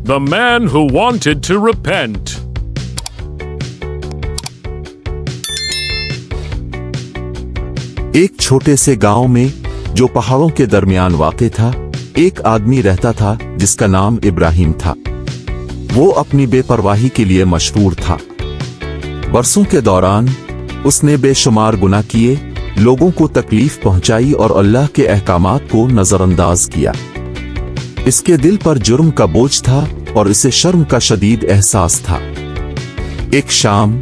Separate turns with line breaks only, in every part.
The man who wanted to repent.
एक छोटे से गांव में जो पहाड़ों के दरमियान वाक़ था, एक आदमी रहता था जिसका नाम इब्राहिम था। वो अपनी बेपरवाही के लिए मशहूर था। बरसों के दौरान उसने बेशुमार गुनाह किए, लोगों को तकलीफ पहुंचाई और अल्लाह के अहकामात को नजरअंदाज किया। इसके दिल पर जुर्म का बोझ था और इसे शर्म का शदीद एहसास था। एक शाम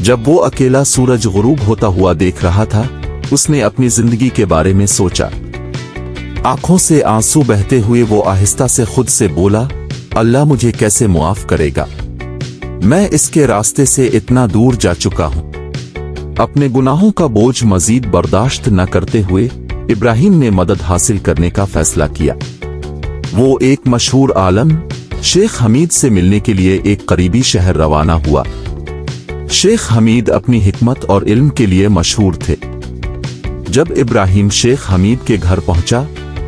जब वो अकेला सूरज गुरूब होता हुआ देख रहा था, उसने अपनी जिंदगी के बारे में सोचा। आंखों से आंसू बहते हुए वो आहिस्ता से खुद से बोला, अल्लाह मुझे कैसे मुआफ करेगा? मैं इसके रास्ते से इतना दूर जा चुका हूं। अपने गुनाहों का बोझ मजीद बर्दाश्त न करते हुए इब्राहिम ने मदद हासिल करने का फैसला किया। वो एक मशहूर आलम शेख हमीद से मिलने के लिए एक करीबी शहर रवाना हुआ। शेख हमीद अपनी हिकमत और इल्म के लिए मशहूर थे। जब इब्राहिम शेख हमीद के घर पहुंचा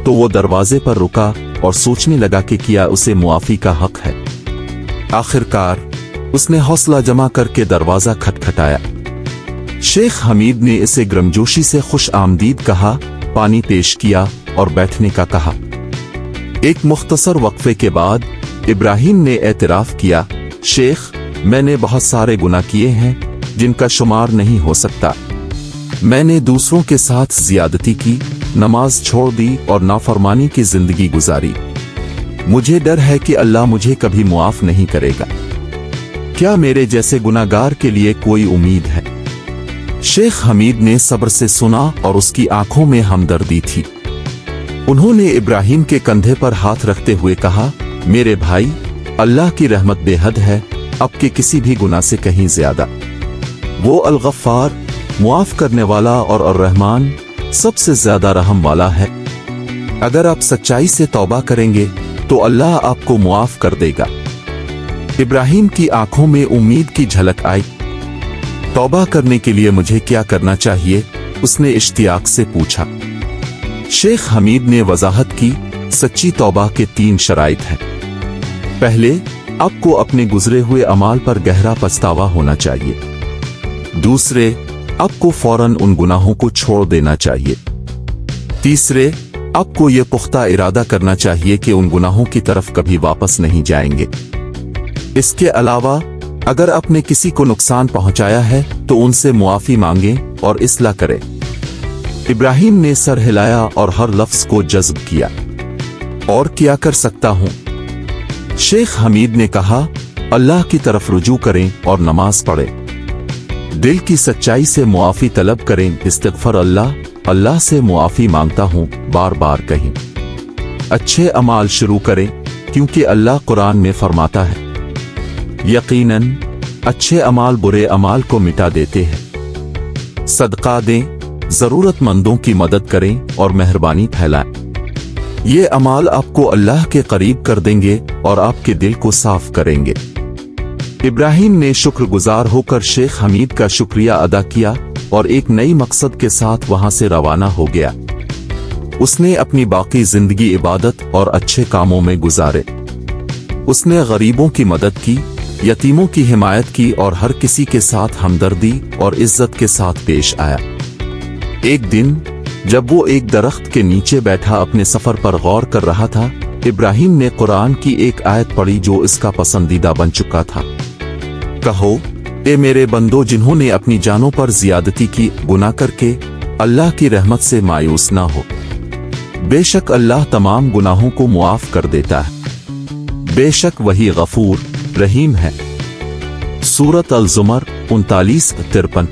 तो वो दरवाजे पर रुका और सोचने लगा कि क्या उसे मुआफी का हक है। आखिरकार उसने हौसला जमा करके दरवाजा खटखटाया। शेख हमीद ने इसे गर्मजोशी से खुश आमदीद कहा, पानी पेश किया और बैठने का कहा। एक मुख्तसर वक्फे के बाद इब्राहिम ने एतराफ किया, शेख, मैंने बहुत सारे गुनाह किए हैं जिनका शुमार नहीं हो सकता। मैंने दूसरों के साथ ज्यादती की, नमाज छोड़ दी और नाफरमानी की जिंदगी गुजारी। मुझे डर है कि अल्लाह मुझे कभी मुआफ नहीं करेगा। क्या मेरे जैसे गुनाहगार के लिए कोई उम्मीद है? शेख हमीद ने सब्र से सुना और उसकी आंखों में हमदर्दी थी। उन्होंने इब्राहिम के कंधे पर हाथ रखते हुए कहा, मेरे भाई, अल्लाह की रहमत बेहद है, अब के किसी भी गुनाह से कहीं ज्यादा। वो अल-गफ्फार, मुआफ करने वाला और अर-रहमान, सबसे ज्यादा रहम वाला है। अगर आप सच्चाई से तौबा करेंगे तो अल्लाह आपको मुआफ कर देगा। इब्राहिम की आंखों में उम्मीद की झलक आई। तौबा करने के लिए मुझे क्या करना चाहिए? उसने इश्तियाक से पूछा। शेख हमीद ने वजाहत की, सच्ची तौबा के 3 शराइत हैं। पहले, आपको अपने गुजरे हुए अमाल पर गहरा पछतावा होना चाहिए। दूसरे, आपको फौरन उन गुनाहों को छोड़ देना चाहिए। तीसरे, आपको यह पुख्ता इरादा करना चाहिए कि उन गुनाहों की तरफ कभी वापस नहीं जाएंगे। इसके अलावा अगर आपने किसी को नुकसान पहुंचाया है तो उनसे मुआफी मांगें और इस्लाह करें। इब्राहिम ने सर हिलाया और हर लफ्ज को जज्ब किया। और क्या कर सकता हूं? शेख हमीद ने कहा, अल्लाह की तरफ रुजू करें और नमाज पढ़ें। दिल की सच्चाई से मुआफी तलब करें, इस्तिग़फ़ार अल्लाह से मुआफी मांगता हूं, बार बार कहें। अच्छे अमाल शुरू करें क्योंकि अल्लाह कुरान में फरमाता है, यकीनन अच्छे अमाल बुरे अमाल को मिटा देते हैं। सदका दें, जरूरतमंदों की मदद करें और मेहरबानी फैलाएं। ये अमाल आपको अल्लाह के करीब कर देंगे और आपके दिल को साफ करेंगे। इब्राहिम ने शुक्रगुजार होकर शेख हमीद का शुक्रिया अदा किया और एक नई मकसद के साथ वहां से रवाना हो गया। उसने अपनी बाकी जिंदगी इबादत और अच्छे कामों में गुजारे। उसने गरीबों की मदद की, यतीमों की हिमायत की और हर किसी के साथ हमदर्दी और इज्जत के साथ पेश आया। एक दिन जब वो एक दरख्त के नीचे बैठा अपने सफर पर गौर कर रहा था, इब्राहिम ने कुरान की एक आयत पढ़ी जो इसका पसंदीदा बन चुका था। कहो, ए मेरे बंदो जिन्होंने अपनी जानों पर ज्यादती की, गुनाह करके अल्लाह की रहमत से मायूस ना हो। बेशक अल्लाह तमाम गुनाहों को मुआफ कर देता है। बेशक वही गफूर रहीम है। सूरत अल-ज़ुमर 39-53।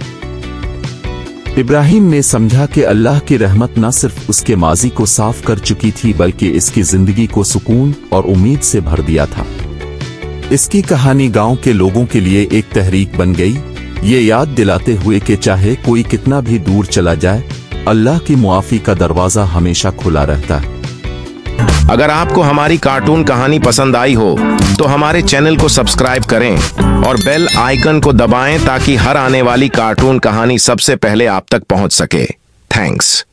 इब्राहिम ने समझा कि अल्लाह की रहमत न सिर्फ उसके माजी को साफ कर चुकी थी बल्कि इसकी जिंदगी को सुकून और उम्मीद से भर दिया था। इसकी कहानी गांव के लोगों के लिए एक तहरीक बन गई, ये याद दिलाते हुए कि चाहे कोई कितना भी दूर चला जाए, अल्लाह की मुआफी का दरवाजा हमेशा खुला रहता है।
अगर आपको हमारी कार्टून कहानी पसंद आई हो तो हमारे चैनल को सब्सक्राइब करें और बेल आइकन को दबाएं ताकि हर आने वाली कार्टून कहानी सबसे पहले आप तक पहुंच सके। थैंक्स।